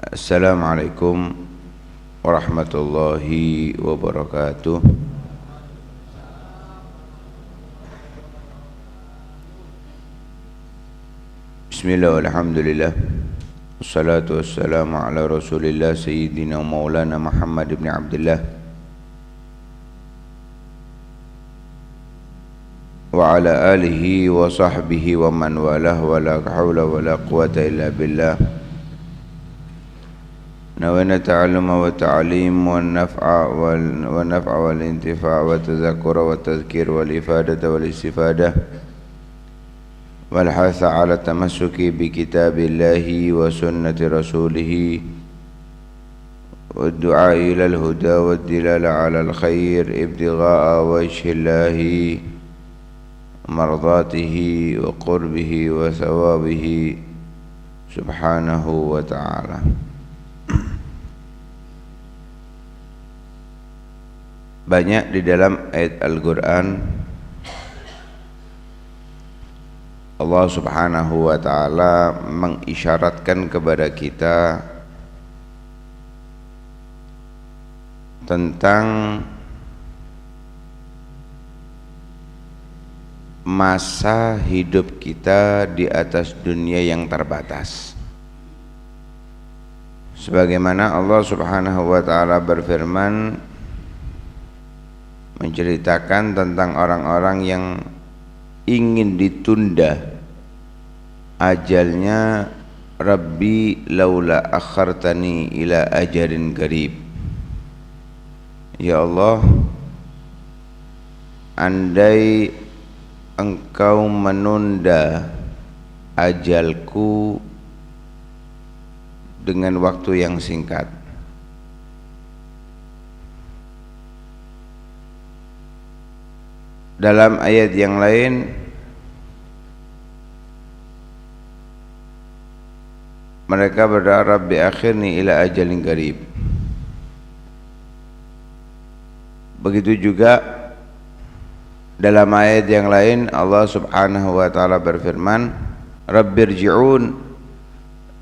Assalamualaikum warahmatullahi wabarakatuh. Bismillah walhamdulillah. Wassalatu wassalamu ala rasulillah sayyidina maulana Muhammad ibn Abdullah wa ala alihi wa sahbihi wa man walah wa la hawla wa la quwata illa billah. نوينا التعلم والتعليم والنفع والانتفاع والتذكر والتذكير والإفادة والاستفادة والحث على التمسك بكتاب الله وسنة رسوله والدعاء إلى الهدى والدلالة على الخير ابتغاء وجه الله مرضاته وقربه وثوابه سبحانه وتعالى. Banyak di dalam ayat Al-Quran Allah subhanahu wa ta'ala mengisyaratkan kepada kita tentang masa hidup kita di atas dunia yang terbatas. Sebagaimana Allah subhanahu wa ta'ala berfirman menceritakan tentang orang-orang yang ingin ditunda ajalnya, Rabbi laula akhartani ila ajalin qarib. Ya Allah, andai engkau menunda ajalku dengan waktu yang singkat. Dalam ayat yang lain mereka berdoa Rabbi akhirni ila ajalin qarib. Begitu juga dalam ayat yang lain Allah subhanahu wa ta'ala berfirman Rabbirji'un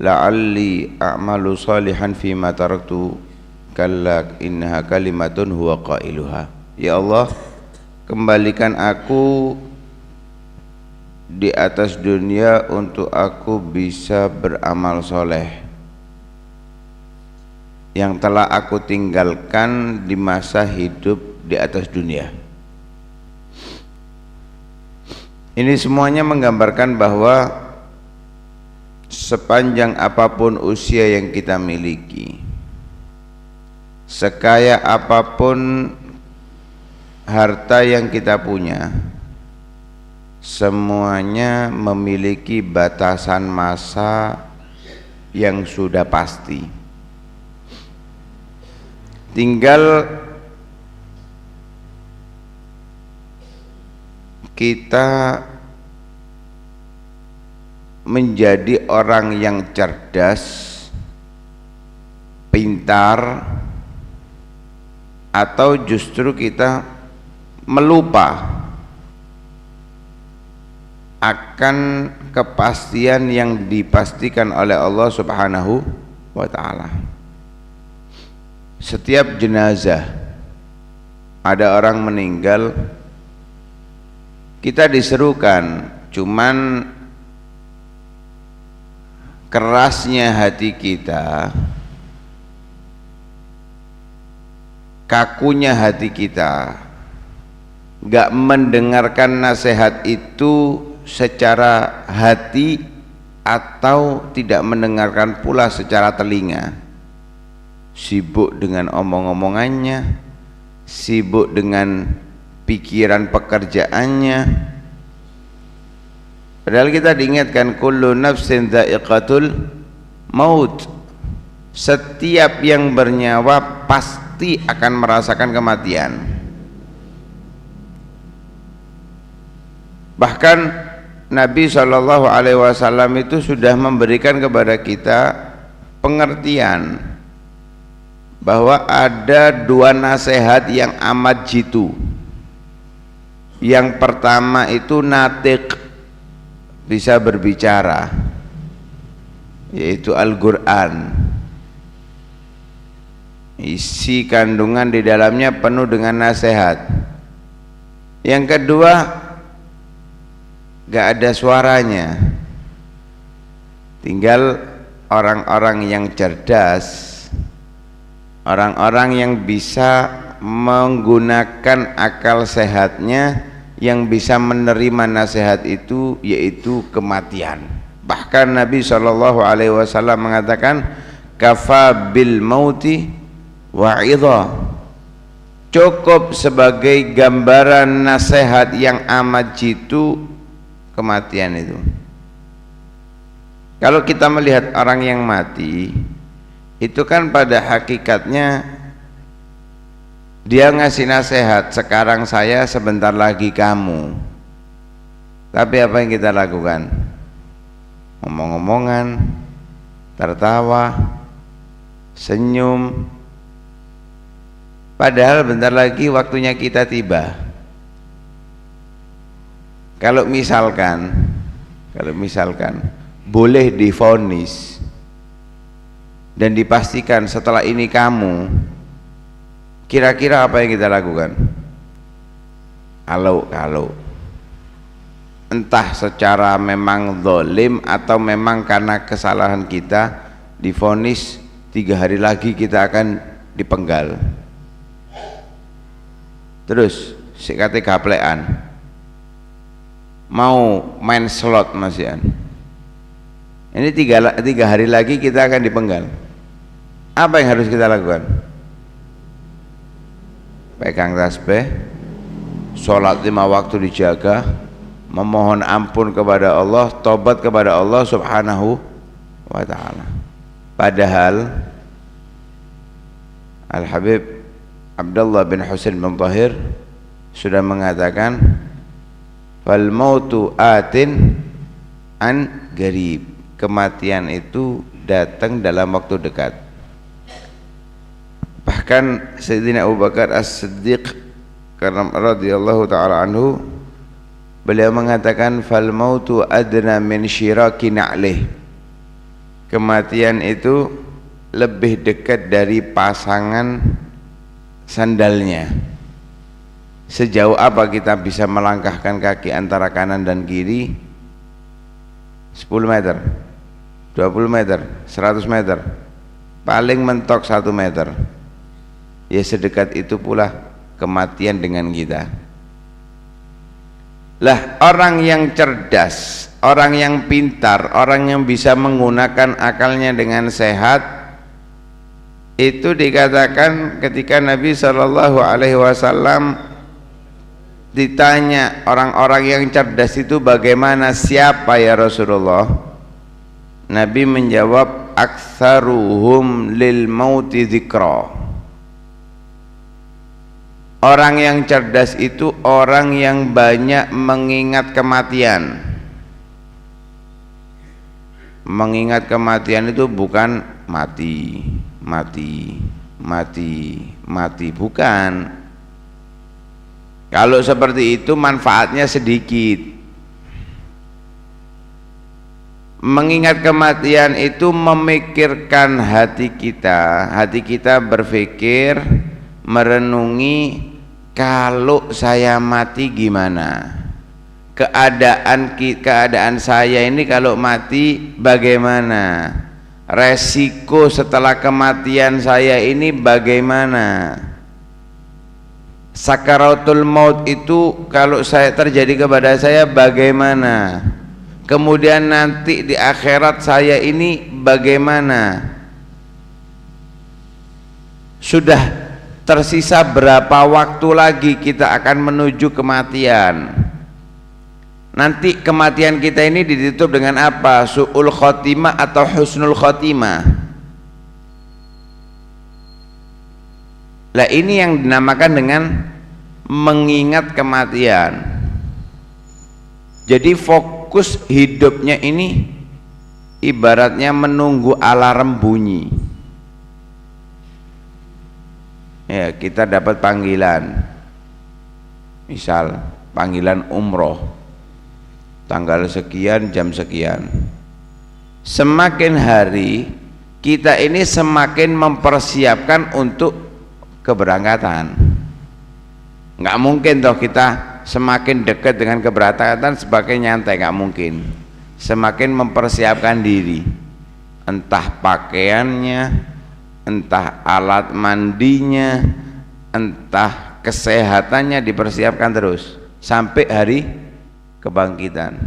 la'alli a'malu salihan fima taraktu kalla innaha kalimatun huwa qailuha. Ya Allah, kembalikan aku di atas dunia untuk aku bisa beramal soleh yang telah aku tinggalkan di masa hidup di atas dunia. Ini semuanya menggambarkan bahwa sepanjang apapun usia yang kita miliki, sekaya apapun harta yang kita punya, semuanya memiliki batasan masa yang sudah pasti. Tinggal kita menjadi orang yang cerdas, pintar, atau justru kita melupa akan kepastian yang dipastikan oleh Allah subhanahu wa ta'ala. Setiap jenazah ada orang meninggal, kita diserukan, cuman kerasnya hati kita, kakunya hati kita, gak mendengarkan nasihat itu secara hati atau tidak mendengarkan pula secara telinga. Sibuk dengan omong-omongannya, sibuk dengan pikiran pekerjaannya. Padahal kita diingatkan kullu nafsin dha'iqatul maut. Setiap yang bernyawa pasti akan merasakan kematian. Bahkan Nabi SAW itu sudah memberikan kepada kita pengertian bahwa ada dua nasihat yang amat jitu. Yang pertama itu natiq, bisa berbicara, yaitu Al-Quran. isi kandungan di dalamnya penuh dengan nasihat. Yang kedua, gak ada suaranya. Tinggal orang-orang yang cerdas, orang-orang yang bisa menggunakan akal sehatnya, yang bisa menerima nasihat itu, yaitu kematian. Bahkan Nabi SAW mengatakan, kafa bil mauti wa'idha, cukup sebagai gambaran nasihat yang amat jitu kematian itu. Kalau kita melihat orang yang mati, itu kan pada hakikatnya dia ngasih nasihat, sekarang saya, sebentar lagi kamu. Tapi apa yang kita lakukan? Ngomong-ngomongan, tertawa, senyum, padahal bentar lagi waktunya kita tiba. Kalau misalkan boleh divonis dan dipastikan setelah ini kamu, kira-kira apa yang kita lakukan? Kalau entah secara memang zalim atau memang karena kesalahan kita, divonis 3 hari lagi kita akan dipenggal. Terus sikate gaplekan, mau main slot masian. Ini 3 hari lagi kita akan dipenggal. Apa yang harus kita lakukan? Pegang tasbih, sholat 5 waktu dijaga, memohon ampun kepada Allah, tobat kepada Allah Subhanahu wa ta'ala. Padahal Al-Habib Abdullah bin Husain bin Tahir sudah mengatakan, fal mautu atin an garib, kematian itu datang dalam waktu dekat. Bahkan Sayyidina Abu Bakar As-Siddiq radhiyallahu ta'ala anhu, beliau mengatakan, fal mautu adna min syiraki na'lih, kematian itu lebih dekat dari pasangan sandalnya. Sejauh apa kita bisa melangkahkan kaki antara kanan dan kiri? 10 meter, 20 meter, 100 meter, paling mentok 1 meter. Ya sedekat itu pula kematian dengan kita. Lah, orang yang cerdas, orang yang pintar, orang yang bisa menggunakan akalnya dengan sehat, itu dikatakan ketika Nabi SAW ditanya orang-orang yang cerdas itu bagaimana, siapa ya Rasulullah? Nabi menjawab, aktsaruhum lil mauti dzikra. Orang yang cerdas itu orang yang banyak mengingat kematian. Mengingat kematian itu bukan mati, bukan. Kalau seperti itu manfaatnya sedikit. Mengingat kematian itu memikirkan hati kita berpikir, merenungi, kalau saya mati gimana? Keadaan saya ini kalau mati bagaimana? Resiko setelah kematian saya ini bagaimana? Sakaratul maut itu kalau terjadi kepada saya bagaimana? Kemudian nanti di akhirat saya ini bagaimana? Sudah tersisa berapa waktu lagi kita akan menuju kematian? Nanti kematian kita ini ditutup dengan apa? Su'ul khotimah atau husnul khotimah? Lah ini yang dinamakan dengan mengingat kematian. Jadi fokus hidupnya ini ibaratnya menunggu alarm bunyi. Ya, kita dapat panggilan, misal panggilan umroh tanggal sekian jam sekian. Semakin hari kita ini semakin mempersiapkan untuk keberangkatan. Nggak mungkin toh kita semakin dekat dengan keberangkatan sebagai nyantai, nggak mungkin. Semakin mempersiapkan diri, entah pakaiannya, entah alat mandinya, entah kesehatannya dipersiapkan terus sampai hari kebangkitan,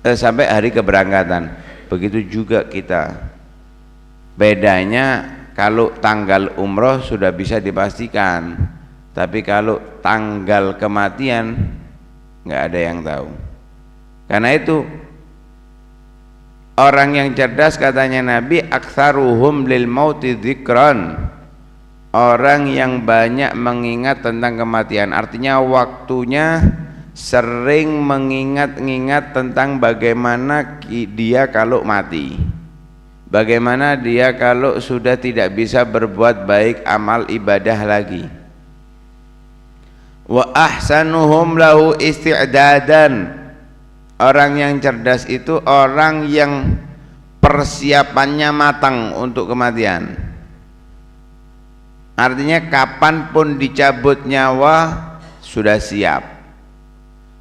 sampai hari keberangkatan. Begitu juga kita. Bedanya kalau tanggal umroh sudah bisa dipastikan, tapi kalau tanggal kematian nggak ada yang tahu. Karena itu orang yang cerdas, katanya Nabi, aktsaruhum lil mauti dzikran, orang yang banyak mengingat tentang kematian, artinya waktunya sering mengingat-ingat tentang bagaimana dia kalau mati, bagaimana dia kalau sudah tidak bisa berbuat baik amal ibadah lagi. Wa ahsanuhum lahu isti'dadan, orang yang cerdas itu orang yang persiapannya matang untuk kematian, artinya kapanpun dicabut nyawa sudah siap.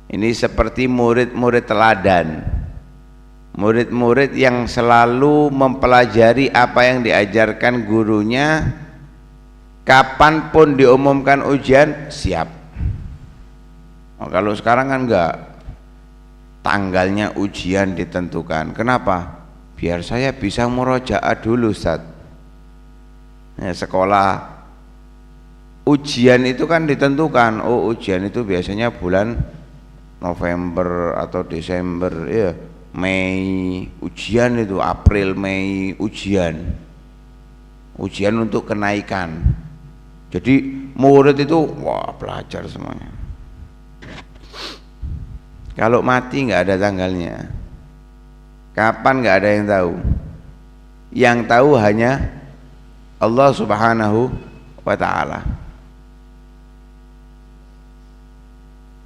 Ini seperti murid-murid teladan, murid-murid yang selalu mempelajari apa yang diajarkan gurunya, kapanpun diumumkan ujian siap. Oh, kalau sekarang kan enggak, tanggalnya ujian ditentukan. Kenapa? Biar saya bisa murojaah dulu, Ustaz. Ya, sekolah ujian itu kan ditentukan. Oh, ujian itu biasanya bulan November atau Desember, ya. Mei ujian itu, April, Mei ujian untuk kenaikan. Jadi murid itu wah belajar semuanya. Kalau mati nggak ada tanggalnya, kapan nggak ada yang tahu. Yang tahu hanya Allah Subhanahu wa ta'ala.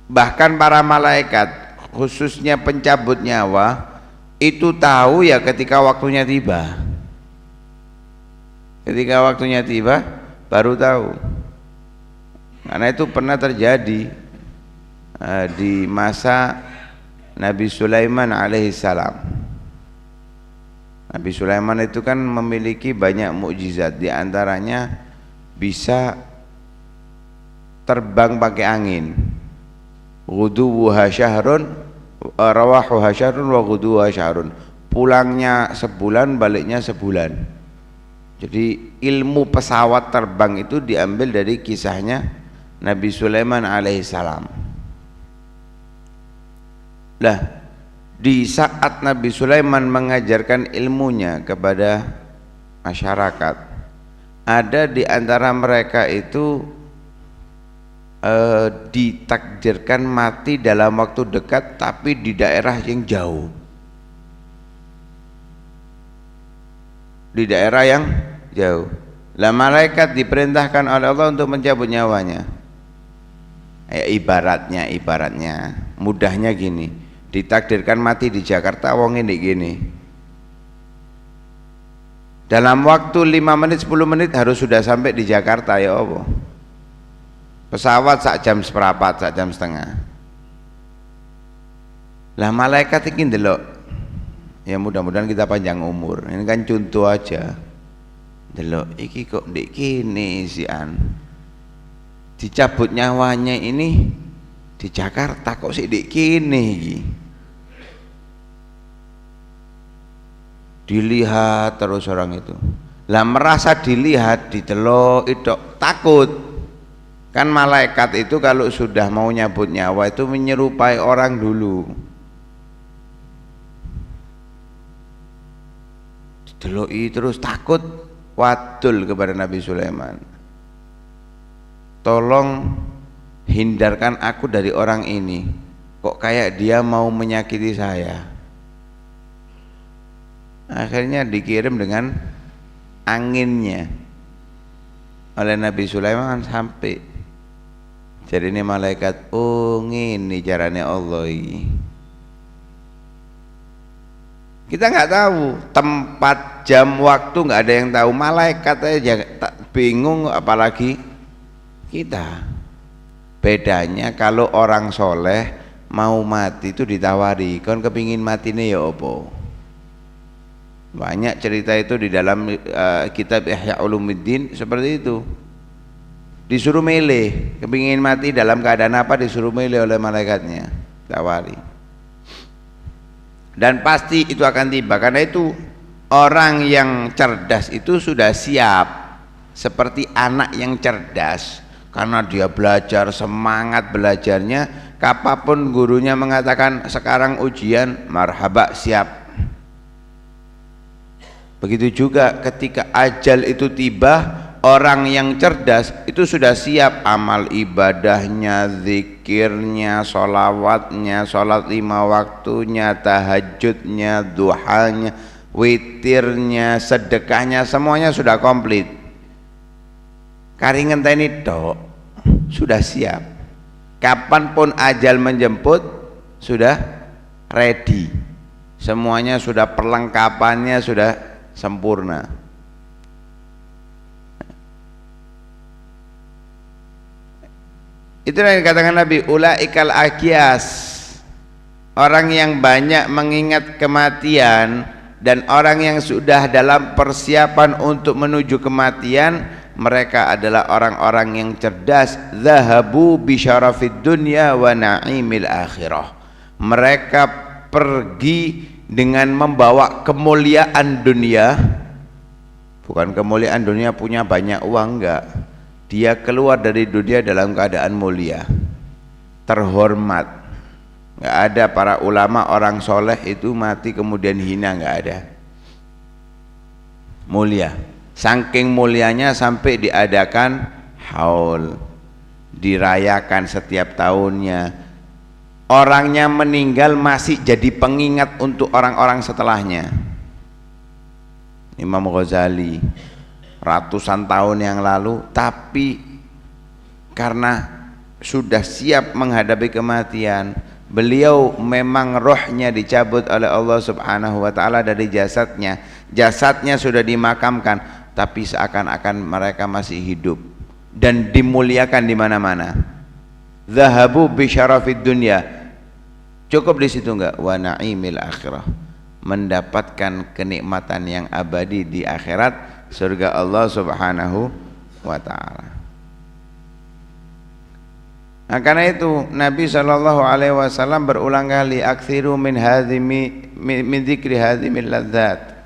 Bahkan para malaikat, khususnya pencabut nyawa, itu tahu ya ketika waktunya tiba. Ketika waktunya tiba baru tahu. Karena itu pernah terjadi di masa Nabi Sulaiman alaihissalam. Nabi Sulaiman itu kan memiliki banyak mukjizat, di antaranya bisa terbang pakai angin. Ghuduwuha syahrun rawahuha syahrun wa ghuduwuha syahrun, pulangnya sebulan baliknya sebulan. Jadi ilmu pesawat terbang itu diambil dari kisahnya Nabi Sulaiman alaihissalam. Lah, di saat Nabi Sulaiman mengajarkan ilmunya kepada masyarakat, ada di antara mereka itu ditakdirkan mati dalam waktu dekat, tapi di daerah yang jauh, di daerah yang jauh. Lah, malaikat diperintahkan oleh Allah untuk mencabut nyawanya. Ya, ibaratnya mudahnya gini, ditakdirkan mati di Jakarta, wong ini gini, dalam waktu 5 menit 10 menit harus sudah sampai di Jakarta. Ya Allah, pesawat sak jam seperempat, sak jam setengah. Lah malaikat ini delok, ya mudah-mudahan kita panjang umur, ini kan contoh aja. Delok iki kok ndek kene isian, dicabut nyawanya ini di Jakarta kok sik ndek kene iki. Dilihat terus orang itu. Lah merasa dilihat, didelok itu takut. Kan malaikat itu kalau sudah mau nyabut nyawa itu menyerupai orang dulu. Dideloki terus takut, wadul kepada Nabi Sulaiman. Tolong hindarkan aku dari orang ini. Kok kayak dia mau menyakiti saya. Akhirnya dikirim dengan anginnya oleh Nabi Sulaiman sampai. Jadi ini malaikat, oh ini caranya Allah ini. Kita nggak tahu tempat, jam, waktu, nggak ada yang tahu. Malaikat aja bingung, apalagi kita. Bedanya kalau orang soleh mau mati itu ditawari, kon kepingin mati nih ya opo. Banyak cerita itu di dalam kitab Ihya Ulumuddin seperti itu. Disuruh milih, kepingin mati dalam keadaan apa, disuruh milih oleh malaikatnya, tawari. Dan pasti itu akan tiba. Karena itu orang yang cerdas itu sudah siap, seperti anak yang cerdas, karena dia belajar, semangat belajarnya. Kapanpun gurunya mengatakan sekarang ujian, marhaba, siap. Begitu juga ketika ajal itu tiba, orang yang cerdas itu sudah siap, amal ibadahnya, zikirnya, sholawatnya, sholat 5 waktunya, tahajudnya, duhanya, witirnya, sedekahnya, semuanya sudah komplit. Karingan ini dok, sudah siap. Kapanpun ajal menjemput, sudah ready. Semuanya sudah, perlengkapannya sudah sempurna. Itulah yang dikatakan Nabi, ulaikal akyas, orang yang banyak mengingat kematian dan orang yang sudah dalam persiapan untuk menuju kematian, mereka adalah orang-orang yang cerdas. Zahabu bisyarafid dunya wa na'imil akhirah. Mereka pergi dengan membawa kemuliaan dunia, bukan kemuliaan dunia punya banyak uang, enggak. Dia keluar dari dunia dalam keadaan mulia, terhormat. Enggak ada para ulama orang soleh itu mati kemudian hina, enggak ada. Mulia, saking mulianya sampai diadakan haul, dirayakan setiap tahunnya. Orangnya meninggal masih jadi pengingat untuk orang-orang setelahnya. Imam Ghazali ratusan tahun yang lalu, tapi karena sudah siap menghadapi kematian, beliau memang rohnya dicabut oleh Allah Subhanahu wa ta'ala dari jasadnya. Jasadnya sudah dimakamkan, tapi seakan-akan mereka masih hidup dan dimuliakan di mana-mana. Zahabu bi syarafid dunya. Cukup di situ enggak? Wa na'imil akhirah, mendapatkan kenikmatan yang abadi di akhirat, surga Allah Subhanahu wa ta'ala. Nah, karena itu Nabi sallallahu alaihi wasallam berulang kali, aktsiru min dzikri hadzimil ladzat.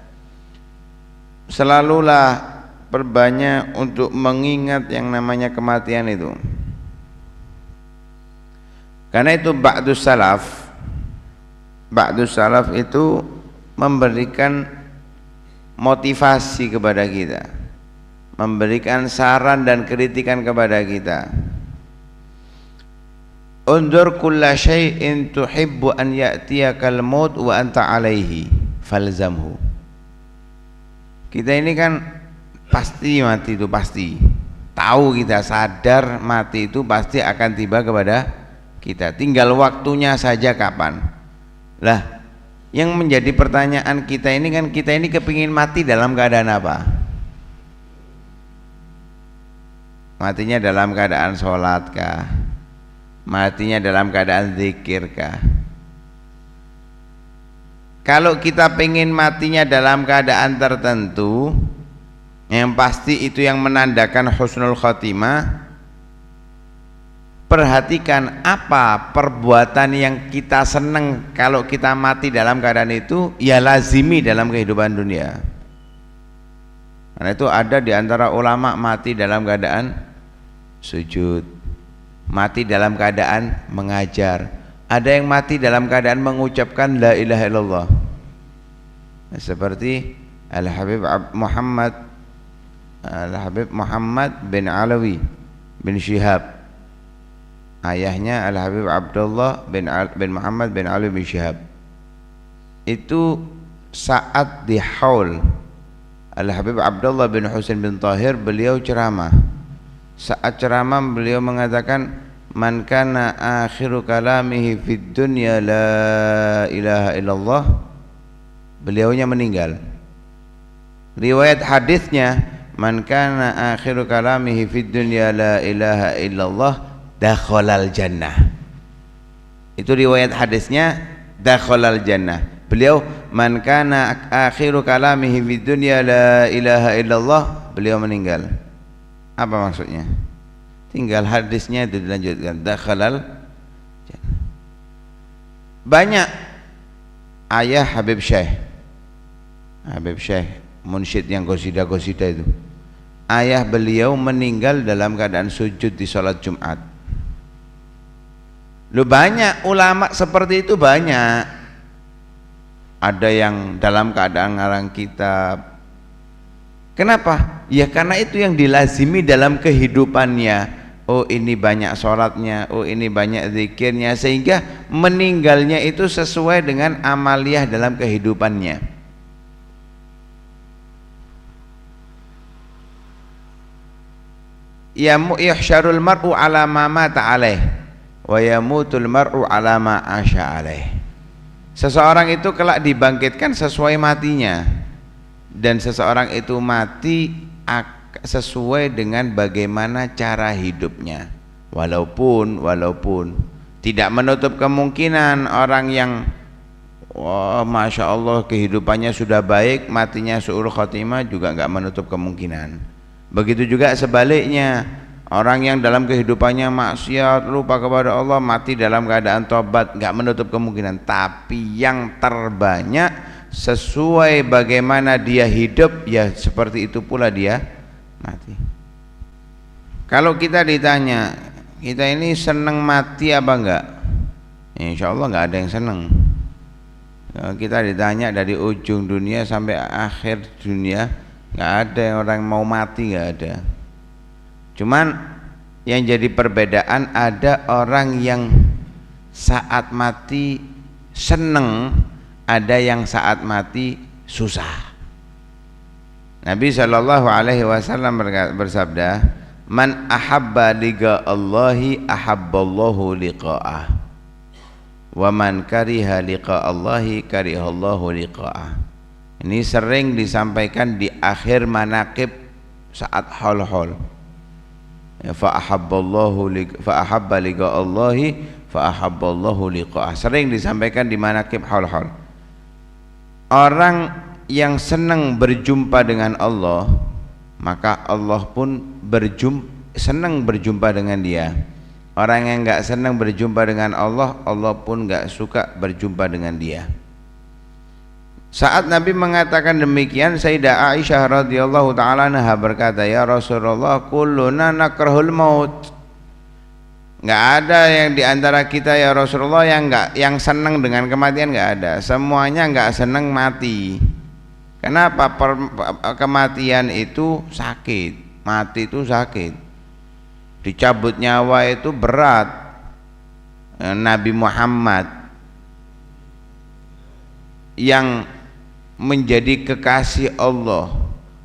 Selalulah perbanyak untuk mengingat yang namanya kematian itu. Karena itu ba'dus salaf itu memberikan motivasi kepada kita, memberikan saran dan kritikan kepada kita. Undur kulla syai'in tuhibbu an ya'tiyakal maut wa anta alaihi falzamhu. Kita ini kan pasti mati, itu pasti tahu, kita sadar mati itu pasti akan tiba kepada kita, tinggal waktunya saja kapan. Lah, yang menjadi pertanyaan kita ini kan, kita ini kepingin mati dalam keadaan apa? Matinya dalam keadaan sholat kah? Matinya dalam keadaan zikir kah? Kalau kita pengen matinya dalam keadaan tertentu, yang pasti itu yang menandakan husnul khotimah. Perhatikan apa perbuatan yang kita seneng kalau kita mati dalam keadaan itu, ya lazimi dalam kehidupan dunia. Karena itu ada di antara ulama mati dalam keadaan sujud, mati dalam keadaan mengajar, ada yang mati dalam keadaan mengucapkan la ilaha illallah, seperti Al-Habib Muhammad bin Alawi bin Syihab. Ayahnya Al-Habib Abdullah bin Muhammad bin Ali bin Syihab. Itu saat di haul, Al-Habib Abdullah bin Husain bin Tahir, beliau ceramah. Saat ceramah beliau mengatakan, man kana akhiru kalamihi fid dunya la ilaha illallah beliaunya meninggal. Riwayat hadisnya, man kana akhiru kalamihi fid dunya la ilaha illallah dakhalal jannah. Itu riwayat hadisnya, dakhalal jannah. Beliau man kana akhiru kalamihi fid dunya la ilaha illallah, beliau meninggal. Apa maksudnya? Tinggal hadisnya itu dilanjutkan, dakhalal jannah. Banyak ayah Habib Syekh munsyid yang qasidah-qasidah itu, ayah beliau meninggal dalam keadaan sujud di sholat Jumat. Lu banyak ulama seperti itu, banyak. Ada yang dalam keadaan ngarang kitab. Kenapa? Ya karena itu yang dilazimi dalam kehidupannya. Oh ini banyak sholatnya, oh ini banyak zikirnya, sehingga meninggalnya itu sesuai dengan amaliyah dalam kehidupannya. Yuhsyarul mar'u ala ma mata alaih wa yamutul mar'u ala ma asya alaih. Seseorang itu kelak dibangkitkan sesuai matinya, dan seseorang itu mati sesuai dengan bagaimana cara hidupnya. Walaupun tidak menutup kemungkinan orang yang masya Allah kehidupannya sudah baik, matinya su'ul khotimah, juga nggak menutup kemungkinan. Begitu juga sebaliknya, orang yang dalam kehidupannya maksiat, lupa kepada Allah, mati dalam keadaan tobat, nggak menutup kemungkinan. Tapi yang terbanyak sesuai bagaimana dia hidup, ya seperti itu pula dia mati. Kalau kita ditanya, kita ini senang mati apa enggak? Insya Allah nggak ada yang senang. Kita ditanya dari ujung dunia sampai akhir dunia, nggak ada yang orang mau mati, nggak ada. Cuman yang jadi perbedaan, ada orang yang saat mati seneng, ada yang saat mati susah. Nabi sallallahu alaihi wasallam bersabda, man ahabba liqa Allahi ahabballahu liqa'ah, wa man kariha liqa Allahi karihallahu liqa'ah. Ini sering disampaikan di akhir manaqib saat haul-haul. Fa ahabba liqa Allahi fa ahabballahu liqa'ah. Sering disampaikan di manaqib haul-haul. Orang yang senang berjumpa dengan Allah, maka Allah pun senang berjumpa dengan dia. Orang yang enggak senang berjumpa dengan Allah, Allah pun enggak suka berjumpa dengan dia. Saat Nabi mengatakan demikian, Sayyidah Aisyah radhiyallahu taala anha berkata, ya Rasulullah, kulluna nakrahul maut. Enggak ada yang diantara kita ya Rasulullah yang senang dengan kematian, enggak ada. Semuanya enggak senang mati. Kenapa? Kematian itu sakit, mati itu sakit. Dicabut nyawa itu berat. Nabi Muhammad yang menjadi kekasih Allah,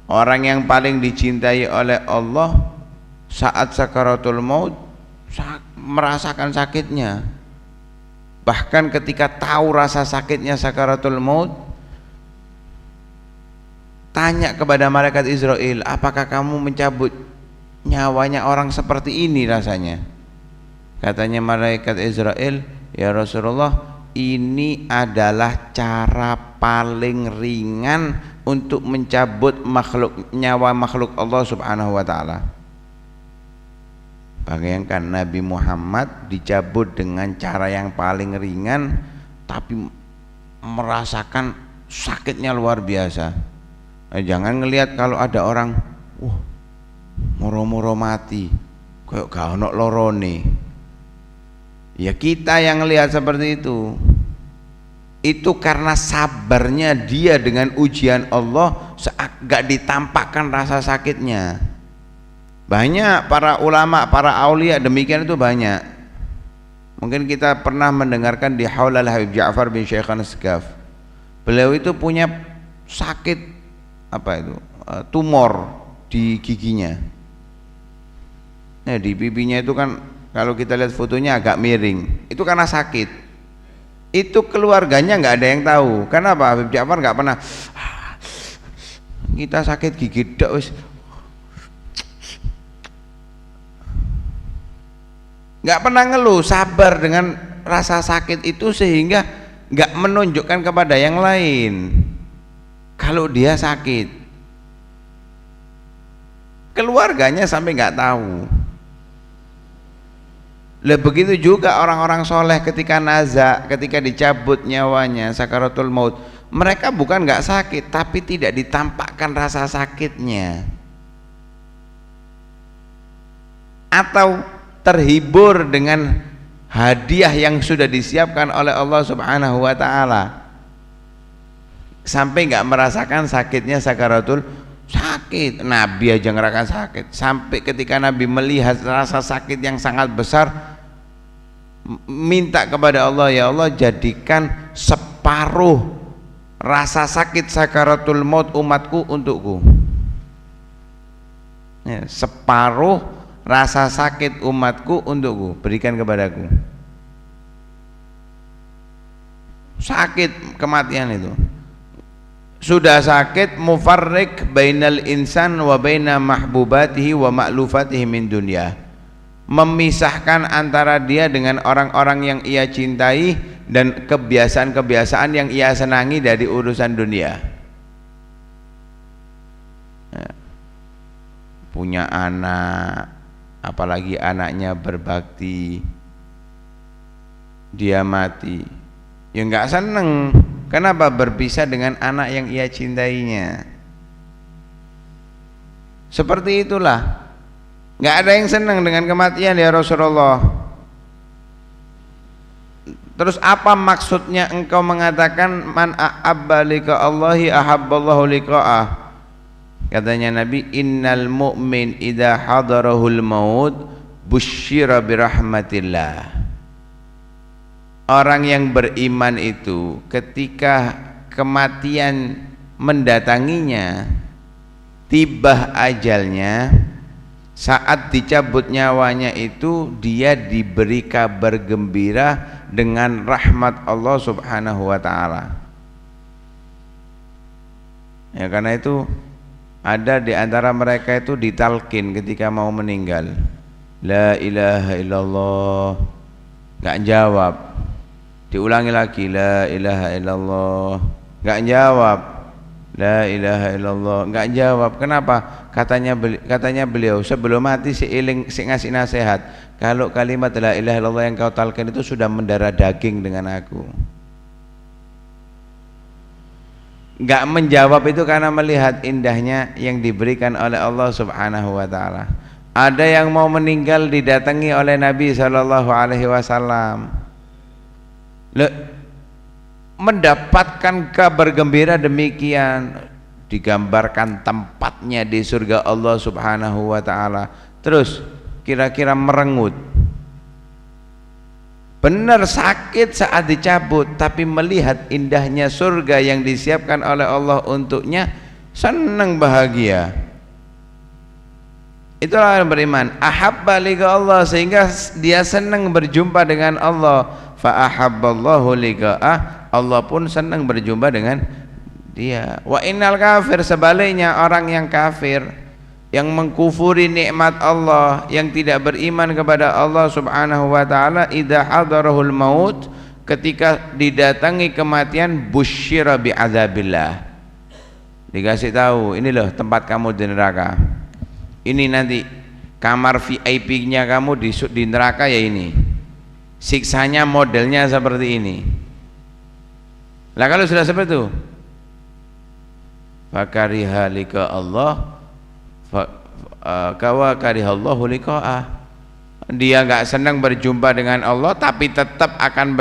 orang yang paling dicintai oleh Allah, saat sakaratul maut merasakan sakitnya. Bahkan ketika tahu rasa sakitnya sakaratul maut, tanya kepada malaikat Israel, apakah kamu mencabut nyawanya orang seperti ini rasanya? Katanya malaikat Israel, ya Rasulullah, ini adalah cara paling ringan untuk mencabut nyawa makhluk Allah subhanahu wa ta'ala. Bayangkan Nabi Muhammad dicabut dengan cara yang paling ringan, tapi merasakan sakitnya luar biasa. Jangan ngelihat kalau ada orang moro-moro mati kayak gak ono lorone. Ya kita yang ngelihat seperti itu karena sabarnya dia dengan ujian Allah, gak ditampakkan rasa sakitnya. Banyak para ulama, para aulia demikian itu banyak. Mungkin kita pernah mendengarkan di Haulal Habib Ja'far bin Syekhana Segaf. Beliau itu punya sakit tumor di giginya. Di pipinya itu kan kalau kita lihat fotonya agak miring. Itu karena sakit. Itu keluarganya nggak ada yang tahu. Kenapa? Habib Ja'far nggak pernah kita sakit gigi dok wis, nggak pernah ngeluh, sabar dengan rasa sakit itu sehingga nggak menunjukkan kepada yang lain kalau dia sakit. Keluarganya sampai nggak tahu. Lah begitu juga orang-orang soleh ketika naza, ketika dicabut nyawanya sakaratul maut, mereka bukan nggak sakit tapi tidak ditampakkan rasa sakitnya, atau terhibur dengan hadiah yang sudah disiapkan oleh Allah Subhanahu wa taala sampai nggak merasakan sakitnya sakaratul sakit. Nabi aja ngerasakan sakit, sampai ketika Nabi melihat rasa sakit yang sangat besar, minta kepada Allah, ya Allah jadikan separuh rasa sakit sakaratul maut umatku untukku, ya, separuh rasa sakit umatku untukku, berikan kepadaku. Sakit kematian itu sudah sakit, mufarrik bainal insan wa baina mahbubatihi wa ma'lufatihi min dunya, memisahkan antara dia dengan orang-orang yang ia cintai dan kebiasaan-kebiasaan yang ia senangi dari urusan dunia. Ya. Punya anak, apalagi anaknya berbakti, dia mati, ya nggak seneng. Kenapa? Berpisah dengan anak yang ia cintainya. Seperti itulah, nggak ada yang senang dengan kematian ya Rasulullah. Terus apa maksudnya engkau mengatakan man ahabba liqa Allahi ahabballahu liqa'ah? Katanya Nabi, innal mu'min idza hadarahul maut busyira birahmatillah. Orang yang beriman itu ketika kematian mendatanginya, tiba ajalnya, saat dicabut nyawanya itu dia diberi kabar gembira dengan rahmat Allah Subhanahu wa taala. Ya, karena itu ada di antara mereka itu ditalkin ketika mau meninggal, la ilaha illallah, nggak jawab. Diulangi lagi, la ilaha illallah, nggak jawab. La ilaha illallah, nggak jawab. Kenapa? Katanya beliau sebelum mati si ngasih nasihat, kalau kalimat la ilaha illallah yang kau talkan itu sudah mendarah daging dengan aku. Nggak menjawab itu karena melihat indahnya yang diberikan oleh Allah Subhanahu wa taala. Ada yang mau meninggal didatangi oleh Nabi sallallahu alaihi wasallam, mendapatkan kabar gembira demikian, digambarkan tempatnya di surga Allah Subhanahu wa taala. Terus kira-kira merengut, benar sakit saat dicabut, tapi melihat indahnya surga yang disiapkan oleh Allah untuknya, senang bahagia. Itulah orang beriman, ahabba liqa Allah, sehingga dia senang berjumpa dengan Allah. Fa ahabballahu liqa'ah, Allah pun senang berjumpa dengan dia. Wa innal kafir, sebaliknya orang yang kafir, yang mengkufuri nikmat Allah, yang tidak beriman kepada Allah Subhanahu wa taala, idza hadarahul maut, ketika didatangi kematian, busyira bi'adzabillah, dikasih tahu, ini loh tempat kamu di neraka, ini nanti kamar VIP-nya kamu di neraka ya, ini siksanya modelnya seperti ini. Lah kalau sudah seperti itu, fakariha liqa Allah kawa karihallahu liqa'ah, dia nggak senang berjumpa dengan Allah tapi tetap akan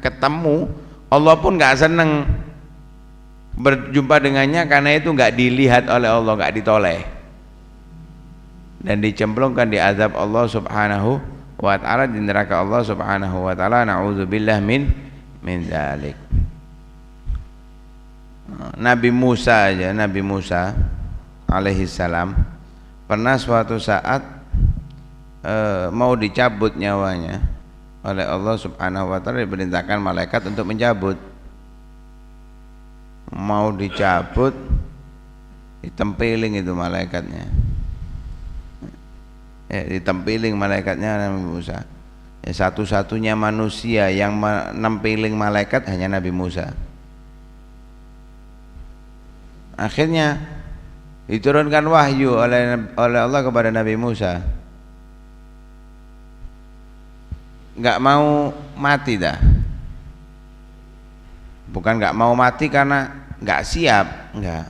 ketemu Allah, pun nggak senang berjumpa dengannya karena itu nggak dilihat oleh Allah, nggak ditoleh dan dicemplungkan di azab Allah Subhanahu wa ta'ala, di neraka Allah Subhanahu wa ta'ala. Na'udzubillah min dzalik. Nabi Musa aja, Nabi Musa alaihi salam pernah suatu saat mau dicabut nyawanya, oleh Allah Subhanahu wa taala, diperintahkan malaikat untuk mencabut. Mau dicabut, ditempeling itu malaikatnya. Ditempeling malaikatnya Nabi Musa. Satu-satunya manusia yang menempeling malaikat hanya Nabi Musa. Akhirnya diturunkan wahyu oleh Allah kepada Nabi Musa. Nggak mau mati dah. Bukan nggak mau mati karena nggak siap, enggak.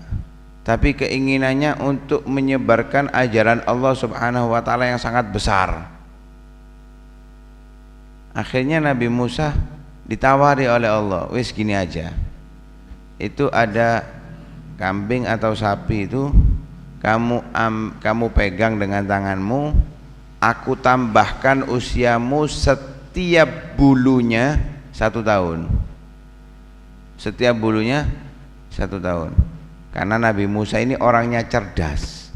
Tapi keinginannya untuk menyebarkan ajaran Allah Subhanahu wa taala yang sangat besar. Akhirnya Nabi Musa ditawari oleh Allah, wis gini aja. Itu ada kambing atau sapi itu kamu pegang dengan tanganmu, aku tambahkan usiamu setiap bulunya 1 tahun. Setiap bulunya 1 tahun. Karena Nabi Musa ini orangnya cerdas,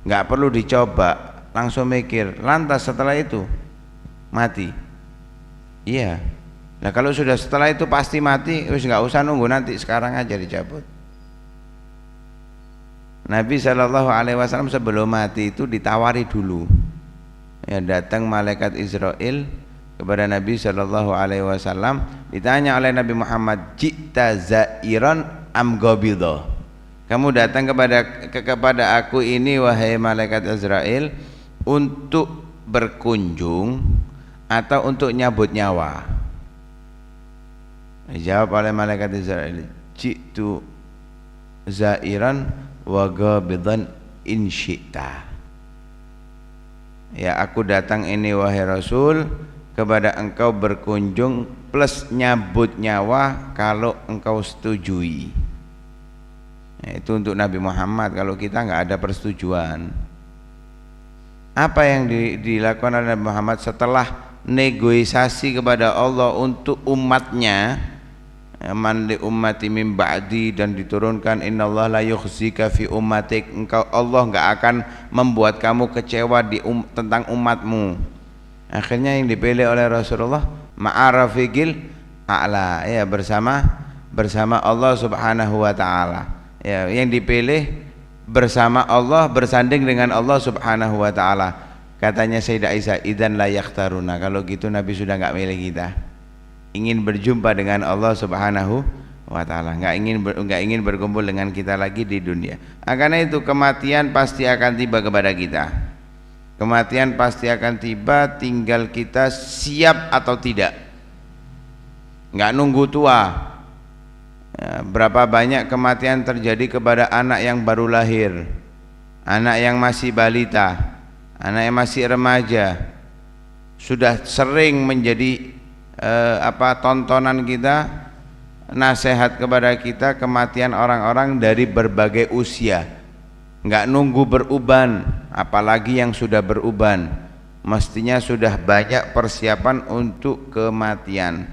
nggak perlu dicoba, langsung mikir. Lantas setelah itu mati. Iya. Nah kalau sudah setelah itu pasti mati, wis nggak usah nunggu nanti, sekarang aja dicabut. Nabi SAW sebelum mati itu ditawari dulu. Ya, datang malaikat Israel kepada Nabi SAW, ditanya oleh Nabi Muhammad, "Ji'ta zairan am ghabidah?" Kamu datang kepada aku ini wahai malaikat Israel untuk berkunjung atau untuk nyabut nyawa? Dijawab oleh malaikat Israel, "Ji'tu zairan wa ghabidan in syi'ta." Ya, aku datang ini wahai Rasul kepada engkau berkunjung plus nyabut nyawa kalau engkau setujui. Ya, itu untuk Nabi Muhammad. Kalau kita nggak ada persetujuan. Apa yang dilakukan oleh Nabi Muhammad setelah negosiasi kepada Allah untuk umatnya, man li ummati min ba'di, dan diturunkan innallaha la yukhzika fi ummatik, engkau Allah nggak akan membuat kamu kecewa tentang umatmu. Akhirnya yang dipilih oleh Rasulullah ma'arafiqil a'la, ya, bersama Allah Subhanahu wa taala. Ya, yang dipilih bersama Allah, bersanding dengan Allah Subhanahu wa taala. Katanya Sayyidah Aisyah, idzan la yakhtaruna, kalau gitu Nabi sudah enggak milih kita. Ingin berjumpa dengan Allah Subhanahu wa taala, enggak ingin berkumpul dengan kita lagi di dunia. Karena itu kematian pasti akan tiba kepada kita. Kematian pasti akan tiba, tinggal kita siap atau tidak. Enggak nunggu tua. Ya, berapa banyak kematian terjadi kepada anak yang baru lahir, anak yang masih balita, anak yang masih remaja. Sudah sering menjadi tontonan kita, nasihat kepada kita kematian orang-orang dari berbagai usia. Enggak nunggu beruban, apalagi yang sudah beruban. Mestinya sudah banyak persiapan untuk kematian.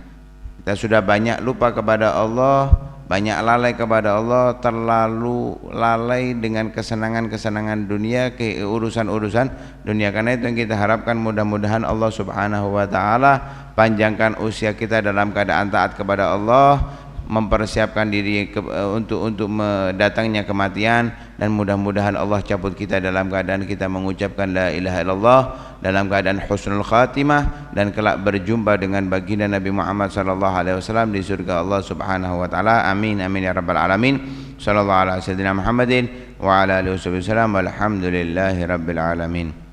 Kita sudah banyak lupa kepada Allah, banyak lalai kepada Allah, terlalu lalai dengan kesenangan-kesenangan dunia, urusan-urusan dunia. Karena itu yang kita harapkan, mudah-mudahan Allah Subhanahu wa taala panjangkan usia kita dalam keadaan taat kepada Allah, mempersiapkan diri untuk datangnya kematian, dan mudah-mudahan Allah cabut kita dalam keadaan kita mengucapkan la ilaha illallah, dalam keadaan husnul khatimah, dan kelak berjumpa dengan baginda Nabi Muhammad sallallahu alaihi wasallam di surga Allah Subhanahu wa taala. Amin amin ya rabbal alamin. Sallallahu ala sayyidina Muhammadin wa ala alihi wasallam, walhamdulillahi rabbil alamin.